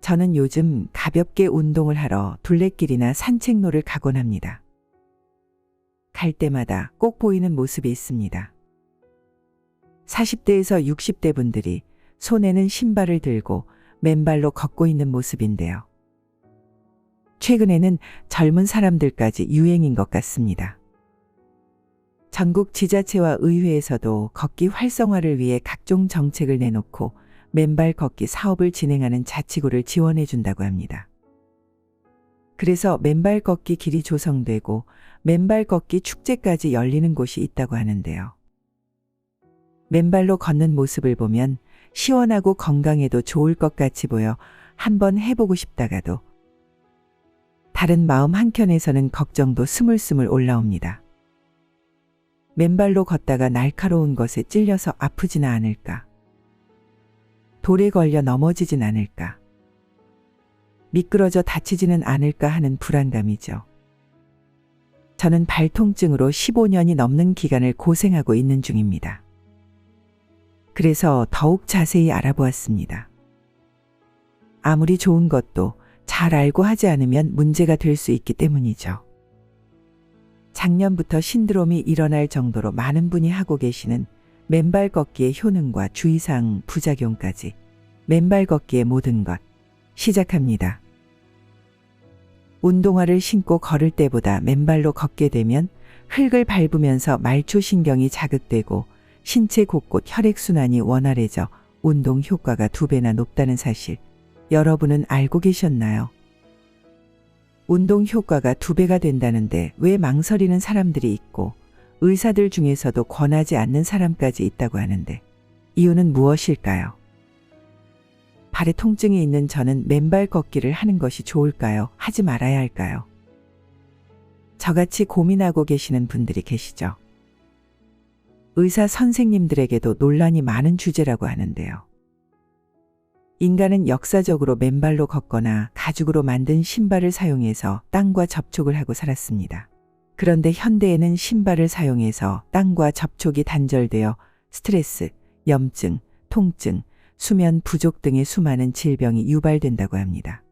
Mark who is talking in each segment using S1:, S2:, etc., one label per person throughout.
S1: 저는 요즘 가볍게 운동을 하러 둘레길이나 산책로를 가곤 합니다. 갈 때마다 꼭 보이는 모습이 있습니다. 40대에서 60대 분들이 손에는 신발을 들고 맨발로 걷고 있는 모습인데요. 최근에는 젊은 사람들까지 유행인 것 같습니다. 전국 지자체와 의회에서도 걷기 활성화를 위해 각종 정책을 내놓고 맨발 걷기 사업을 진행하는 자치구를 지원해 준다고 합니다. 그래서 맨발 걷기 길이 조성되고 맨발 걷기 축제까지 열리는 곳이 있다고 하는데요. 맨발로 걷는 모습을 보면 시원하고 건강에도 좋을 것 같이 보여 한번 해보고 싶다가도 다른 마음 한켠에서는 걱정도 스물스물 올라옵니다. 맨발로 걷다가 날카로운 것에 찔려서 아프지는 않을까? 돌에 걸려 넘어지진 않을까? 미끄러져 다치지는 않을까 하는 불안감이죠. 저는 발통증으로 15년이 넘는 기간을 고생하고 있는 중입니다. 그래서 더욱 자세히 알아보았습니다. 아무리 좋은 것도 잘 알고 하지 않으면 문제가 될 수 있기 때문이죠. 작년부터 신드롬이 일어날 정도로 많은 분이 하고 계시는 맨발 걷기의 효능과 주의사항, 부작용까지 맨발 걷기의 모든 것 시작합니다. 운동화를 신고 걸을 때보다 맨발로 걷게 되면 흙을 밟으면서 말초신경이 자극되고 신체 곳곳 혈액순환이 원활해져 운동 효과가 2배나 높다는 사실 여러분은 알고 계셨나요? 운동 효과가 2배가 된다는데 왜 망설이는 사람들이 있고 의사들 중에서도 권하지 않는 사람까지 있다고 하는데 이유는 무엇일까요? 발에 통증이 있는 저는 맨발 걷기를 하는 것이 좋을까요? 하지 말아야 할까요? 저같이 고민하고 계시는 분들이 계시죠. 의사 선생님들에게도 논란이 많은 주제라고 하는데요. 인간은 역사적으로 맨발로 걷거나 가죽으로 만든 신발을 사용해서 땅과 접촉을 하고 살았습니다. 그런데 현대에는 신발을 사용해서 땅과 접촉이 단절되어 스트레스, 염증, 통증, 수면 부족 등의 수많은 질병이 유발된다고 합니다.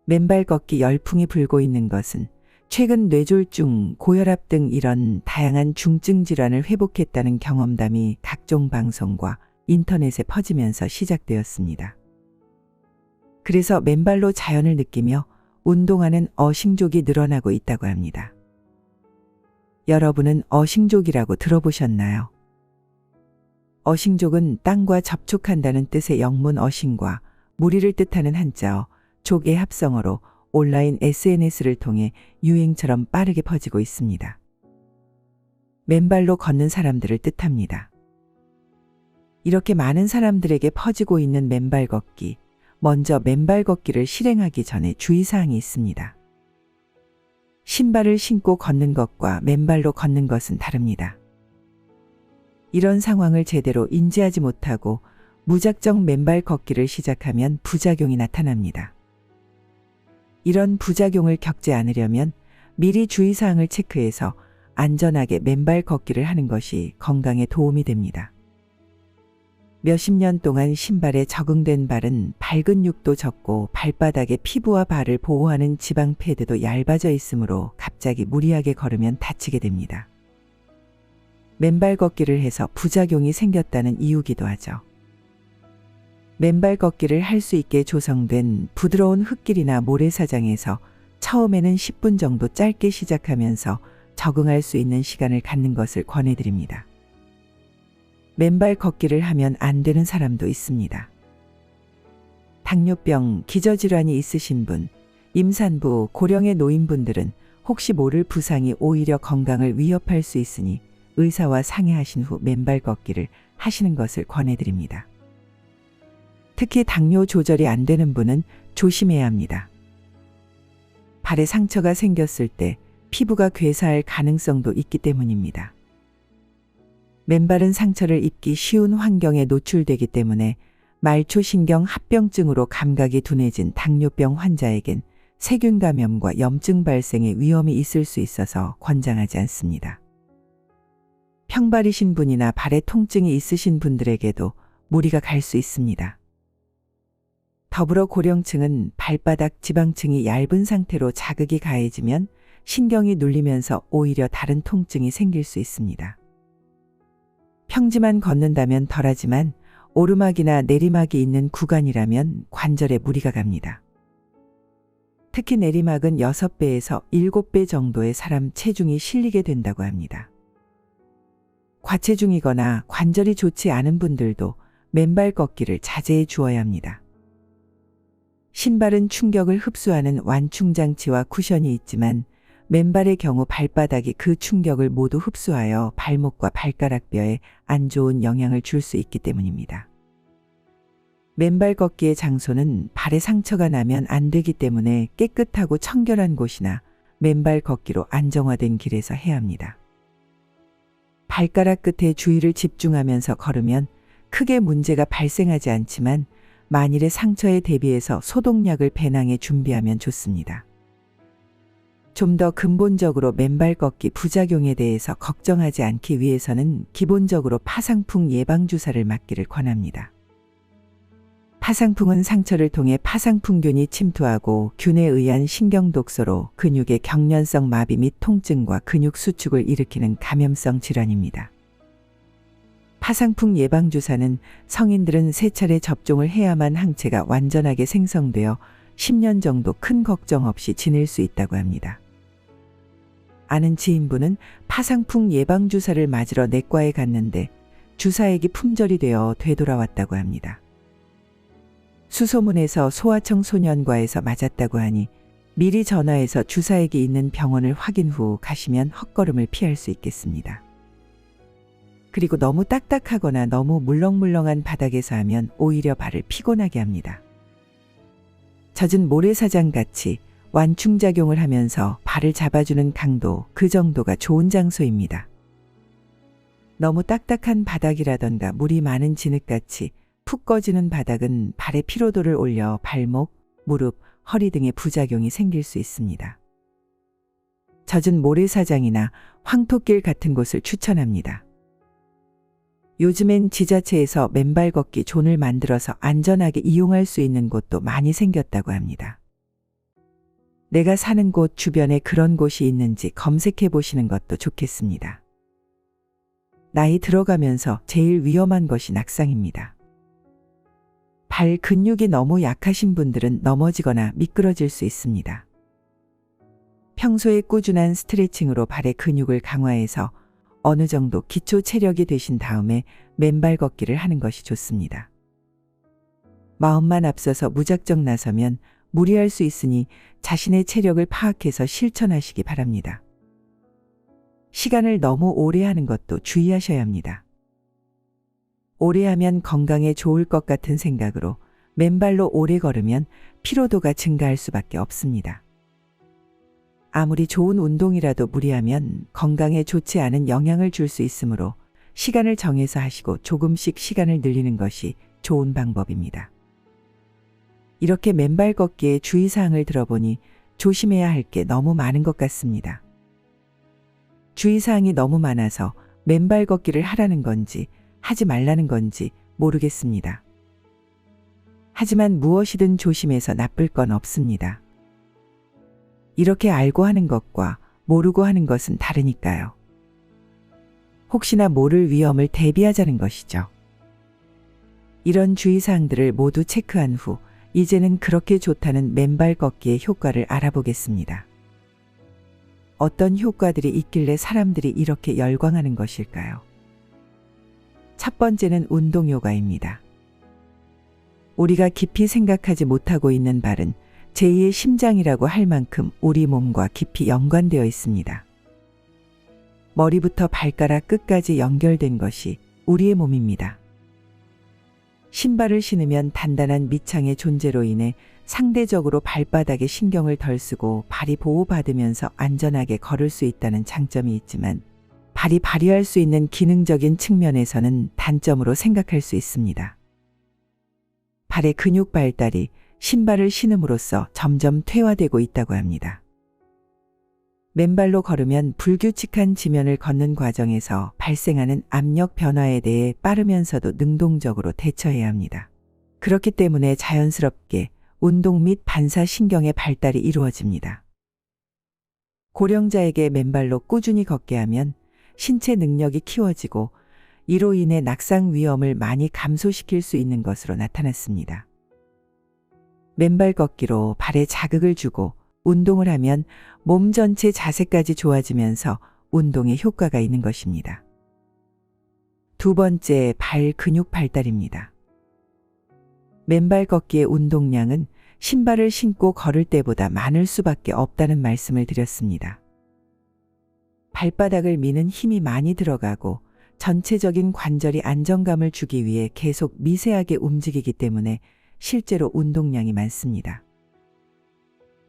S1: 맨발 걷기 열풍이 불고 있는 것은 최근 뇌졸중, 고혈압 등 이런 다양한 중증 질환을 회복했다는 경험담이 각종 방송과 인터넷에 퍼지면서 시작되었습니다. 그래서 맨발로 자연을 느끼며 운동하는 어싱족이 늘어나고 있다고 합니다. 여러분은 어싱족이라고 들어보셨나요? 어싱족은 땅과 접촉한다는 뜻의 영문 어싱과 무리를 뜻하는 한자어 족의 합성어로 온라인 SNS를 통해 유행처럼 빠르게 퍼지고 있습니다. 맨발로 걷는 사람들을 뜻합니다. 이렇게 많은 사람들에게 퍼지고 있는 맨발 걷기, 먼저 맨발 걷기를 실행하기 전에 주의사항이 있습니다. 신발을 신고 걷는 것과 맨발로 걷는 것은 다릅니다. 이런 상황을 제대로 인지하지 못하고 무작정 맨발 걷기를 시작하면 부작용이 나타납니다. 이런 부작용을 겪지 않으려면 미리 주의사항을 체크해서 안전하게 맨발 걷기를 하는 것이 건강에 도움이 됩니다. 몇십 년 동안 신발에 적응된 발은 발근육도 적고 발바닥에 피부와 발을 보호하는 지방 패드도 얇아져 있으므로 갑자기 무리하게 걸으면 다치게 됩니다. 맨발 걷기를 해서 부작용이 생겼다는 이유기도 하죠. 맨발 걷기를 할 수 있게 조성된 부드러운 흙길이나 모래사장에서 처음에는 10분 정도 짧게 시작하면서 적응할 수 있는 시간을 갖는 것을 권해드립니다. 맨발 걷기를 하면 안 되는 사람도 있습니다. 당뇨병, 기저질환이 있으신 분, 임산부, 고령의 노인분들은 혹시 모를 부상이 오히려 건강을 위협할 수 있으니 의사와 상의하신 후 맨발 걷기를 하시는 것을 권해드립니다. 특히 당뇨 조절이 안 되는 분은 조심해야 합니다. 발에 상처가 생겼을 때 피부가 괴사할 가능성도 있기 때문입니다. 맨발은 상처를 입기 쉬운 환경에 노출되기 때문에 말초신경 합병증으로 감각이 둔해진 당뇨병 환자에겐 세균 감염과 염증 발생의 위험이 있을 수 있어서 권장하지 않습니다. 평발이신 분이나 발에 통증이 있으신 분들에게도 무리가 갈 수 있습니다. 더불어 고령층은 발바닥 지방층이 얇은 상태로 자극이 가해지면 신경이 눌리면서 오히려 다른 통증이 생길 수 있습니다. 평지만 걷는다면 덜하지만 오르막이나 내리막이 있는 구간이라면 관절에 무리가 갑니다. 특히 내리막은 6배에서 7배 정도의 사람 체중이 실리게 된다고 합니다. 과체중이거나 관절이 좋지 않은 분들도 맨발 걷기를 자제해 주어야 합니다. 신발은 충격을 흡수하는 완충장치와 쿠션이 있지만 맨발의 경우 발바닥이 그 충격을 모두 흡수하여 발목과 발가락뼈에 안 좋은 영향을 줄 수 있기 때문입니다. 맨발 걷기의 장소는 발에 상처가 나면 안 되기 때문에 깨끗하고 청결한 곳이나 맨발 걷기로 안정화된 길에서 해야 합니다. 발가락 끝에 주의를 집중하면서 걸으면 크게 문제가 발생하지 않지만 만일의 상처에 대비해서 소독약을 배낭에 준비하면 좋습니다. 좀 더 근본적으로 맨발 걷기 부작용에 대해서 걱정하지 않기 위해서는 기본적으로 파상풍 예방주사를 맞기를 권합니다. 파상풍은 상처를 통해 파상풍균이 침투하고 균에 의한 신경독소로 근육의 경련성 마비 및 통증과 근육 수축을 일으키는 감염성 질환입니다. 파상풍 예방주사는 성인들은 3차례 접종을 해야만 항체가 완전하게 생성되어 10년 정도 큰 걱정 없이 지낼 수 있다고 합니다. 아는 지인분은 파상풍 예방주사를 맞으러 내과에 갔는데 주사액이 품절이 되어 되돌아왔다고 합니다. 수소문에서 소아청 소년과에서 맞았다고 하니 미리 전화해서 주사액이 있는 병원을 확인 후 가시면 헛걸음을 피할 수 있겠습니다. 그리고 너무 딱딱하거나 너무 물렁물렁한 바닥에서 하면 오히려 발을 피곤하게 합니다. 젖은 모래사장같이 완충작용을 하면서 발을 잡아주는 강도, 그 정도가 좋은 장소입니다. 너무 딱딱한 바닥이라던가 물이 많은 진흙같이 푹 꺼지는 바닥은 발의 피로도를 올려 발목, 무릎, 허리 등의 부작용이 생길 수 있습니다. 젖은 모래사장이나 황토길 같은 곳을 추천합니다. 요즘엔 지자체에서 맨발 걷기 존을 만들어서 안전하게 이용할 수 있는 곳도 많이 생겼다고 합니다. 내가 사는 곳 주변에 그런 곳이 있는지 검색해 보시는 것도 좋겠습니다. 나이 들어가면서 제일 위험한 것이 낙상입니다. 발 근육이 너무 약하신 분들은 넘어지거나 미끄러질 수 있습니다. 평소에 꾸준한 스트레칭으로 발의 근육을 강화해서 어느 정도 기초 체력이 되신 다음에 맨발 걷기를 하는 것이 좋습니다. 마음만 앞서서 무작정 나서면 무리할 수 있으니 자신의 체력을 파악해서 실천하시기 바랍니다. 시간을 너무 오래 하는 것도 주의하셔야 합니다. 오래 하면 건강에 좋을 것 같은 생각으로 맨발로 오래 걸으면 피로도가 증가할 수밖에 없습니다. 아무리 좋은 운동이라도 무리하면 건강에 좋지 않은 영향을 줄 수 있으므로 시간을 정해서 하시고 조금씩 시간을 늘리는 것이 좋은 방법입니다. 이렇게 맨발 걷기의 주의사항을 들어보니 조심해야 할 게 너무 많은 것 같습니다. 주의사항이 너무 많아서 맨발 걷기를 하라는 건지 하지 말라는 건지 모르겠습니다. 하지만 무엇이든 조심해서 나쁠 건 없습니다. 이렇게 알고 하는 것과 모르고 하는 것은 다르니까요. 혹시나 모를 위험을 대비하자는 것이죠. 이런 주의사항들을 모두 체크한 후 이제는 그렇게 좋다는 맨발 걷기의 효과를 알아보겠습니다. 어떤 효과들이 있길래 사람들이 이렇게 열광하는 것일까요? 첫 번째는 운동 요가입니다. 우리가 깊이 생각하지 못하고 있는 발은 제2의 심장이라고 할 만큼 우리 몸과 깊이 연관되어 있습니다. 머리부터 발가락 끝까지 연결된 것이 우리의 몸입니다. 신발을 신으면 단단한 밑창의 존재로 인해 상대적으로 발바닥에 신경을 덜 쓰고 발이 보호받으면서 안전하게 걸을 수 있다는 장점이 있지만 발이 발휘할 수 있는 기능적인 측면에서는 단점으로 생각할 수 있습니다. 발의 근육 발달이 신발을 신음으로써 점점 퇴화되고 있다고 합니다. 맨발로 걸으면 불규칙한 지면을 걷는 과정에서 발생하는 압력 변화에 대해 빠르면서도 능동적으로 대처해야 합니다. 그렇기 때문에 자연스럽게 운동 및 반사신경의 발달이 이루어집니다. 고령자에게 맨발로 꾸준히 걷게 하면 신체 능력이 키워지고 이로 인해 낙상 위험을 많이 감소시킬 수 있는 것으로 나타났습니다. 맨발 걷기로 발에 자극을 주고 운동을 하면 몸 전체 자세까지 좋아지면서 운동에 효과가 있는 것입니다. 두 번째, 발 근육 발달입니다. 맨발 걷기의 운동량은 신발을 신고 걸을 때보다 많을 수밖에 없다는 말씀을 드렸습니다. 발바닥을 미는 힘이 많이 들어가고 전체적인 관절이 안정감을 주기 위해 계속 미세하게 움직이기 때문에 실제로 운동량이 많습니다.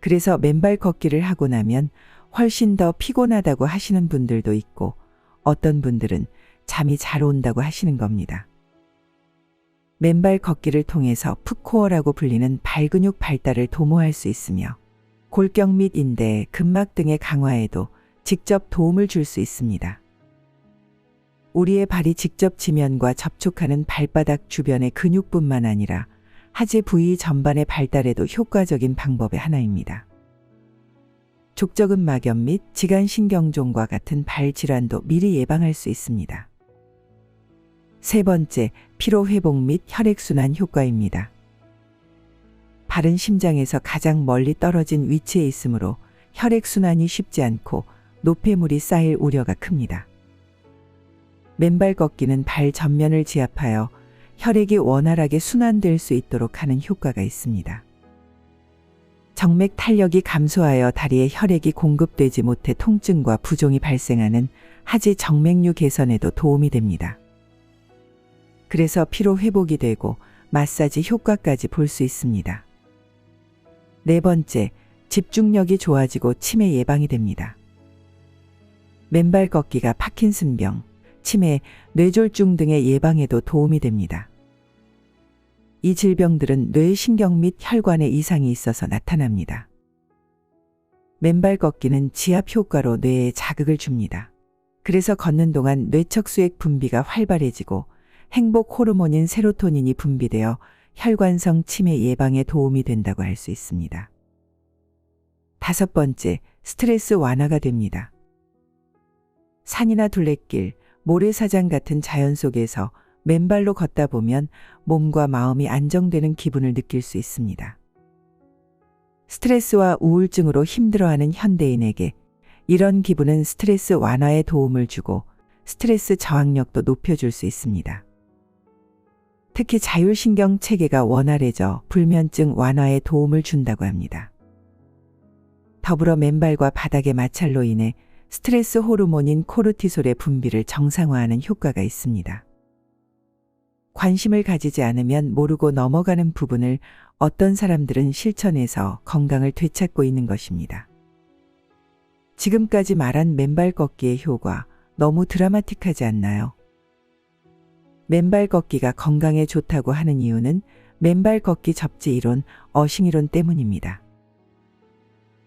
S1: 그래서 맨발 걷기를 하고 나면 훨씬 더 피곤하다고 하시는 분들도 있고 어떤 분들은 잠이 잘 온다고 하시는 겁니다. 맨발 걷기를 통해서 풋코어라고 불리는 발근육 발달을 도모할 수 있으며 골격 및 인대, 근막 등의 강화에도 직접 도움을 줄 수 있습니다. 우리의 발이 직접 지면과 접촉하는 발바닥 주변의 근육뿐만 아니라 하지 부위 전반의 발달에도 효과적인 방법의 하나입니다. 족저근막염 및 지간신경종과 같은 발 질환도 미리 예방할 수 있습니다. 세 번째, 피로회복 및 혈액순환 효과입니다. 발은 심장에서 가장 멀리 떨어진 위치에 있으므로 혈액순환이 쉽지 않고 노폐물이 쌓일 우려가 큽니다. 맨발 걷기는 발 전면을 지압하여 혈액이 원활하게 순환될 수 있도록 하는 효과가 있습니다. 정맥 탄력이 감소하여 다리에 혈액이 공급되지 못해 통증과 부종이 발생하는 하지 정맥류 개선에도 도움이 됩니다. 그래서 피로 회복이 되고 마사지 효과까지 볼 수 있습니다. 네 번째, 집중력이 좋아지고 치매 예방이 됩니다. 맨발 걷기가 파킨슨병, 치매, 뇌졸중 등의 예방에도 도움이 됩니다. 이 질병들은 뇌신경 및 혈관에 이상이 있어서 나타납니다. 맨발 걷기는 지압 효과로 뇌에 자극을 줍니다. 그래서 걷는 동안 뇌척수액 분비가 활발해지고 행복 호르몬인 세로토닌이 분비되어 혈관성 치매 예방에 도움이 된다고 할 수 있습니다. 다섯 번째, 스트레스 완화가 됩니다. 산이나 둘레길, 모래사장 같은 자연 속에서 맨발로 걷다 보면 몸과 마음이 안정되는 기분을 느낄 수 있습니다. 스트레스와 우울증으로 힘들어하는 현대인에게 이런 기분은 스트레스 완화에 도움을 주고 스트레스 저항력도 높여줄 수 있습니다. 특히 자율신경 체계가 원활해져 불면증 완화에 도움을 준다고 합니다. 더불어 맨발과 바닥의 마찰로 인해 스트레스 호르몬인 코르티솔의 분비를 정상화하는 효과가 있습니다. 관심을 가지지 않으면 모르고 넘어가는 부분을 어떤 사람들은 실천해서 건강을 되찾고 있는 것입니다. 지금까지 말한 맨발 걷기의 효과 너무 드라마틱하지 않나요? 맨발 걷기가 건강에 좋다고 하는 이유는 맨발 걷기 접지 이론, 어싱 이론 때문입니다.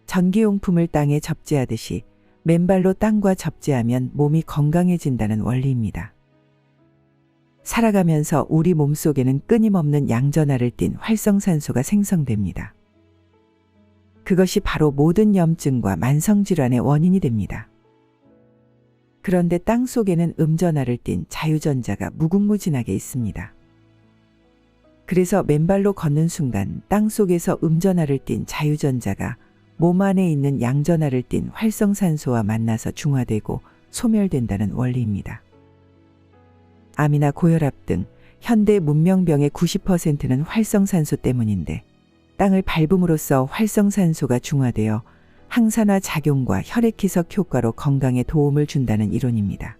S1: 전기용품을 땅에 접지하듯이 맨발로 땅과 접지하면 몸이 건강해진다는 원리입니다. 살아가면서 우리 몸속에는 끊임없는 양전하를 띤 활성산소가 생성됩니다. 그것이 바로 모든 염증과 만성질환의 원인이 됩니다. 그런데 땅 속에는 음전하를 띤 자유전자가 무궁무진하게 있습니다. 그래서 맨발로 걷는 순간 땅 속에서 음전하를 띤 자유전자가 몸 안에 있는 양전하를 띤 활성산소와 만나서 중화되고 소멸된다는 원리입니다. 암이나 고혈압 등 현대 문명병의 90%는 활성산소 때문인데 땅을 밟음으로써 활성산소가 중화되어 항산화 작용과 혈액희석 효과로 건강에 도움을 준다는 이론입니다.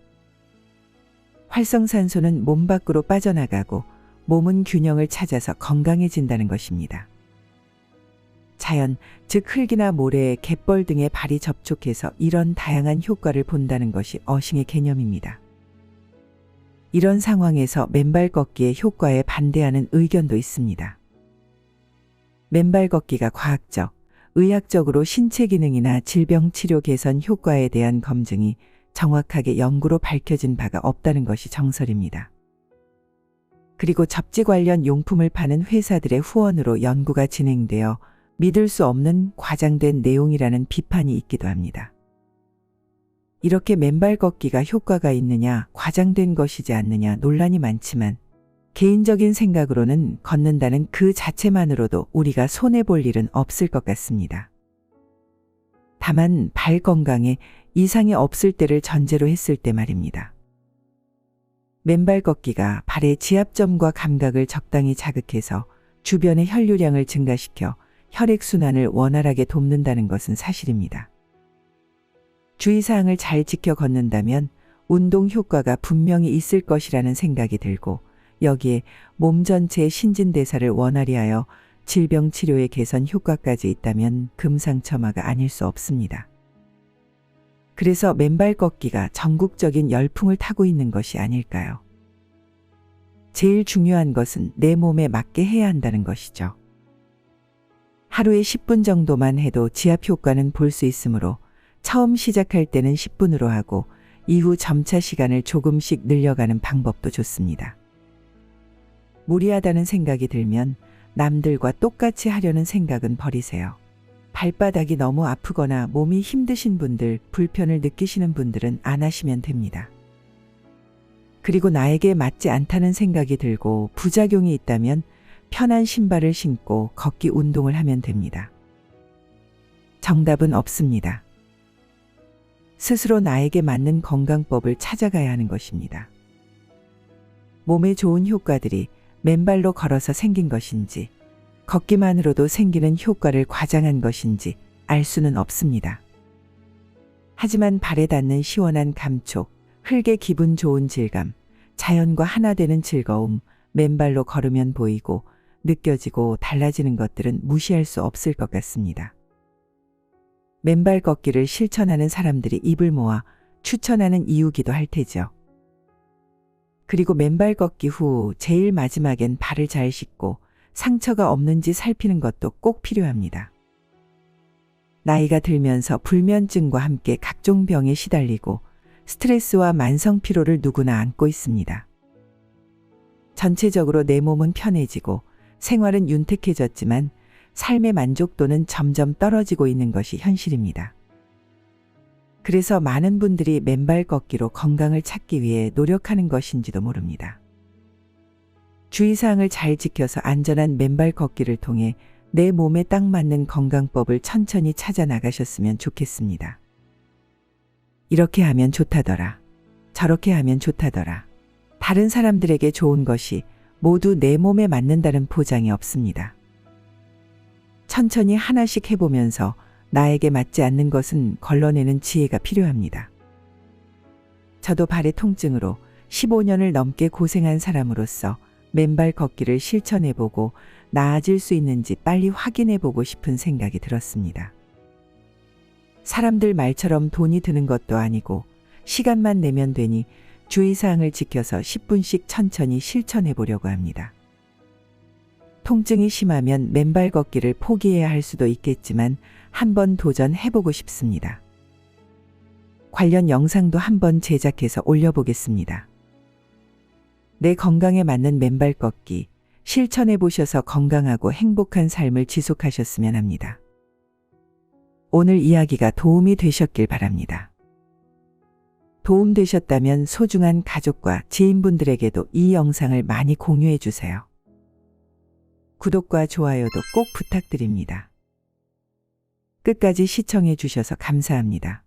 S1: 활성산소는 몸 밖으로 빠져나가고 몸은 균형을 찾아서 건강해진다는 것입니다. 자연, 즉 흙이나 모래, 갯벌 등의 발이 접촉해서 이런 다양한 효과를 본다는 것이 어싱의 개념입니다. 이런 상황에서 맨발 걷기의 효과에 반대하는 의견도 있습니다. 맨발 걷기가 과학적, 의학적으로 신체 기능이나 질병 치료 개선 효과에 대한 검증이 정확하게 연구로 밝혀진 바가 없다는 것이 정설입니다. 그리고 접지 관련 용품을 파는 회사들의 후원으로 연구가 진행되어 믿을 수 없는 과장된 내용이라는 비판이 있기도 합니다. 이렇게 맨발 걷기가 효과가 있느냐, 과장된 것이지 않느냐 논란이 많지만 개인적인 생각으로는 걷는다는 그 자체만으로도 우리가 손해볼 일은 없을 것 같습니다. 다만 발 건강에 이상이 없을 때를 전제로 했을 때 말입니다. 맨발 걷기가 발의 지압점과 감각을 적당히 자극해서 주변의 혈류량을 증가시켜 혈액순환을 원활하게 돕는다는 것은 사실입니다. 주의사항을 잘 지켜 걷는다면 운동 효과가 분명히 있을 것이라는 생각이 들고 여기에 몸 전체의 신진대사를 원활히 하여 질병 치료의 개선 효과까지 있다면 금상첨화가 아닐 수 없습니다. 그래서 맨발 걷기가 전국적인 열풍을 타고 있는 것이 아닐까요? 제일 중요한 것은 내 몸에 맞게 해야 한다는 것이죠. 하루에 10분 정도만 해도 지압 효과는 볼 수 있으므로 처음 시작할 때는 10분으로 하고 이후 점차 시간을 조금씩 늘려가는 방법도 좋습니다. 무리하다는 생각이 들면 남들과 똑같이 하려는 생각은 버리세요. 발바닥이 너무 아프거나 몸이 힘드신 분들, 불편을 느끼시는 분들은 안 하시면 됩니다. 그리고 나에게 맞지 않다는 생각이 들고 부작용이 있다면 편한 신발을 신고 걷기 운동을 하면 됩니다. 정답은 없습니다. 스스로 나에게 맞는 건강법을 찾아가야 하는 것입니다. 몸에 좋은 효과들이 맨발로 걸어서 생긴 것인지, 걷기만으로도 생기는 효과를 과장한 것인지 알 수는 없습니다. 하지만 발에 닿는 시원한 감촉, 흙의 기분 좋은 질감, 자연과 하나 되는 즐거움, 맨발로 걸으면 보이고 느껴지고 달라지는 것들은 무시할 수 없을 것 같습니다. 맨발 걷기를 실천하는 사람들이 입을 모아 추천하는 이유기도 할 테죠. 그리고 맨발 걷기 후 제일 마지막엔 발을 잘 씻고 상처가 없는지 살피는 것도 꼭 필요합니다. 나이가 들면서 불면증과 함께 각종 병에 시달리고 스트레스와 만성 피로를 누구나 안고 있습니다. 전체적으로 내 몸은 편해지고 생활은 윤택해졌지만 삶의 만족도는 점점 떨어지고 있는 것이 현실입니다. 그래서 많은 분들이 맨발 걷기로 건강을 찾기 위해 노력하는 것인지도 모릅니다. 주의사항을 잘 지켜서 안전한 맨발 걷기를 통해 내 몸에 딱 맞는 건강법을 천천히 찾아 나가셨으면 좋겠습니다. 이렇게 하면 좋다더라. 저렇게 하면 좋다더라. 다른 사람들에게 좋은 것이 모두 내 몸에 맞는다는 보장이 없습니다. 천천히 하나씩 해보면서 나에게 맞지 않는 것은 걸러내는 지혜가 필요합니다. 저도 발의 통증으로 15년을 넘게 고생한 사람으로서 맨발 걷기를 실천해보고 나아질 수 있는지 빨리 확인해보고 싶은 생각이 들었습니다. 사람들 말처럼 돈이 드는 것도 아니고 시간만 내면 되니 주의사항을 지켜서 10분씩 천천히 실천해보려고 합니다. 통증이 심하면 맨발 걷기를 포기해야 할 수도 있겠지만 한번 도전해보고 싶습니다. 관련 영상도 한번 제작해서 올려보겠습니다. 내 건강에 맞는 맨발 걷기 실천해보셔서 건강하고 행복한 삶을 지속하셨으면 합니다. 오늘 이야기가 도움이 되셨길 바랍니다. 도움되셨다면 소중한 가족과 지인분들에게도 이 영상을 많이 공유해 주세요. 구독과 좋아요도 꼭 부탁드립니다. 끝까지 시청해 주셔서 감사합니다.